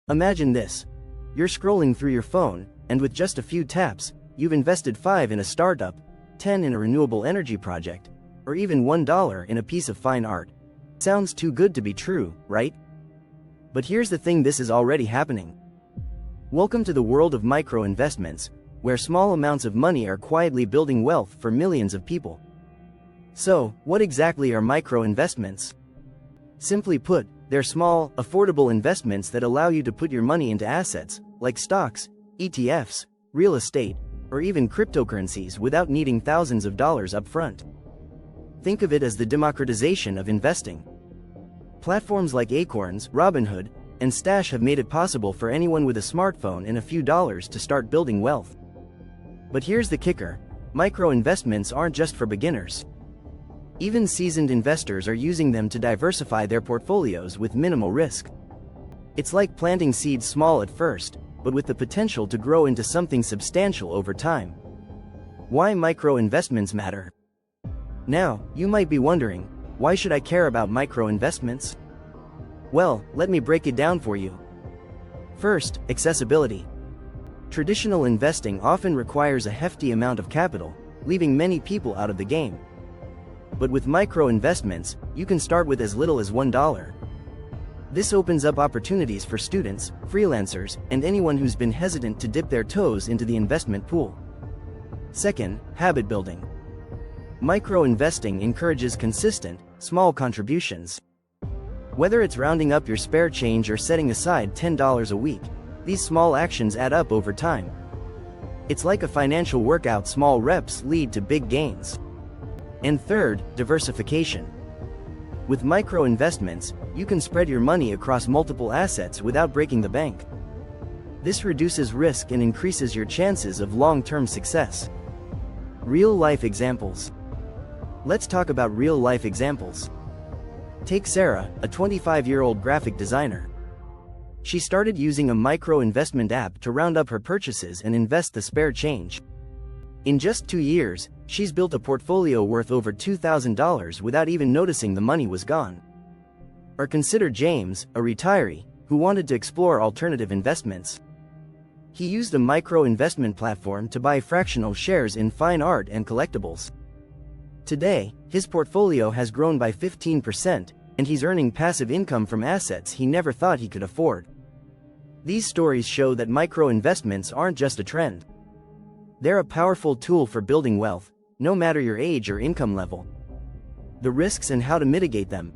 Imagine this. You're scrolling through your phone, and with just a few taps, you've invested 5 in a startup, 10 in a renewable energy project, or even $1 in a piece of fine art. Sounds too good to be true, right? But here's the thing, this is already happening. Welcome to the world of micro investments, where small amounts of money are quietly building wealth for millions of people. So, what exactly are micro investments? Simply put, they're small, affordable investments that allow you to put your money into assets, like stocks, ETFs, real estate, or even cryptocurrencies without needing thousands of dollars up front. Think of it as the democratization of investing. Platforms like Acorns, Robinhood, and Stash have made it possible for anyone with a smartphone and a few dollars to start building wealth. But here's the kicker: micro investments aren't just for beginners. Even seasoned investors are using them to diversify their portfolios with minimal risk. It's like planting seeds small at first, but with the potential to grow into something substantial over time. Why micro investments matter? Now, you might be wondering, why should I care about micro investments? Well, let me break it down for you. First, accessibility. Traditional investing often requires a hefty amount of capital, leaving many people out of the game. But with micro investments, you can start with as little as $1. This opens up opportunities for students, freelancers, and anyone who's been hesitant to dip their toes into the investment pool. Second, habit building. Micro investing encourages consistent, small contributions. Whether it's rounding up your spare change or setting aside $10 a week, these small actions add up over time. It's like a financial workout, small reps lead to big gains. And third, diversification. With micro investments, you can spread your money across multiple assets without breaking the bank. This reduces risk and increases your chances of long-term success. Real-life examples. Let's talk about real-life examples. Take Sarah, a 25-year-old graphic designer. She started using a micro investment app to round up her purchases and invest the spare change. In just 2 years, she's built a portfolio worth over $2,000 without even noticing the money was gone. Or consider James, a retiree, who wanted to explore alternative investments. He used a micro investment platform to buy fractional shares in fine art and collectibles. Today, his portfolio has grown by 15%, and he's earning passive income from assets he never thought he could afford. These stories show that micro investments aren't just a trend. They're a powerful tool for building wealth, no matter your age or income level. The risks and how to mitigate them.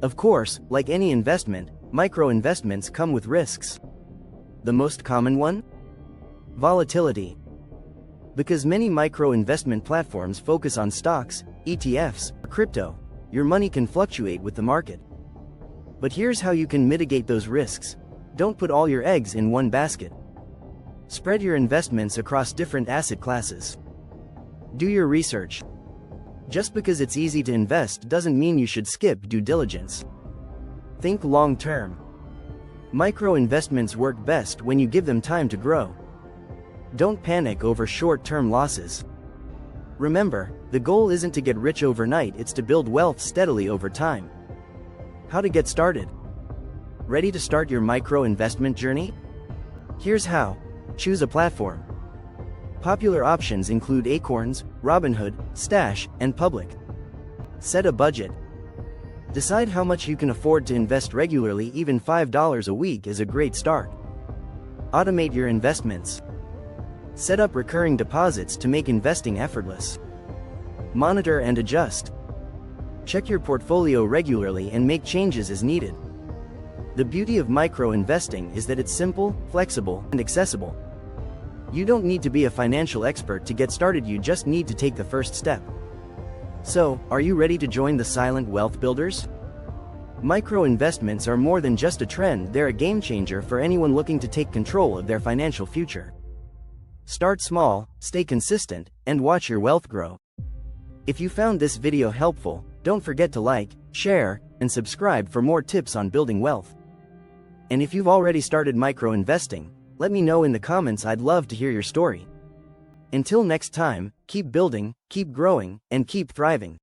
Of course, like any investment, micro investments come with risks. The most common one? Volatility. Because many micro investment platforms focus on stocks, ETFs, or crypto, your money can fluctuate with the market. But here's how you can mitigate those risks. Don't put all your eggs in one basket. Spread your investments across different asset classes. Do your research. Just because it's easy to invest doesn't mean you should skip due diligence. Think long-term. Micro investments work best when you give them time to grow. Don't panic over short-term losses. Remember, the goal isn't to get rich overnight, it's to build wealth steadily over time. How to get started? Ready to start your micro investment journey? Here's how. Choose a platform. Popular options include Acorns, Robinhood, Stash, and Public. Set a budget. Decide how much you can afford to invest regularly. Even $5 a week is a great start. Automate your investments. Set up recurring deposits to make investing effortless. Monitor and adjust. Check your portfolio regularly and make changes as needed. The beauty of micro investing is that it's simple, flexible, and accessible. You don't need to be a financial expert to get started, you just need to take the first step. So, are you ready to join the silent wealth builders? Micro investments are more than just a trend, they're a game changer for anyone looking to take control of their financial future. Start small, stay consistent, and watch your wealth grow. If you found this video helpful, don't forget to like, share, and subscribe for more tips on building wealth. And if you've already started micro investing, let me know in the comments, I'd love to hear your story. Until next time, keep building, keep growing, and keep thriving.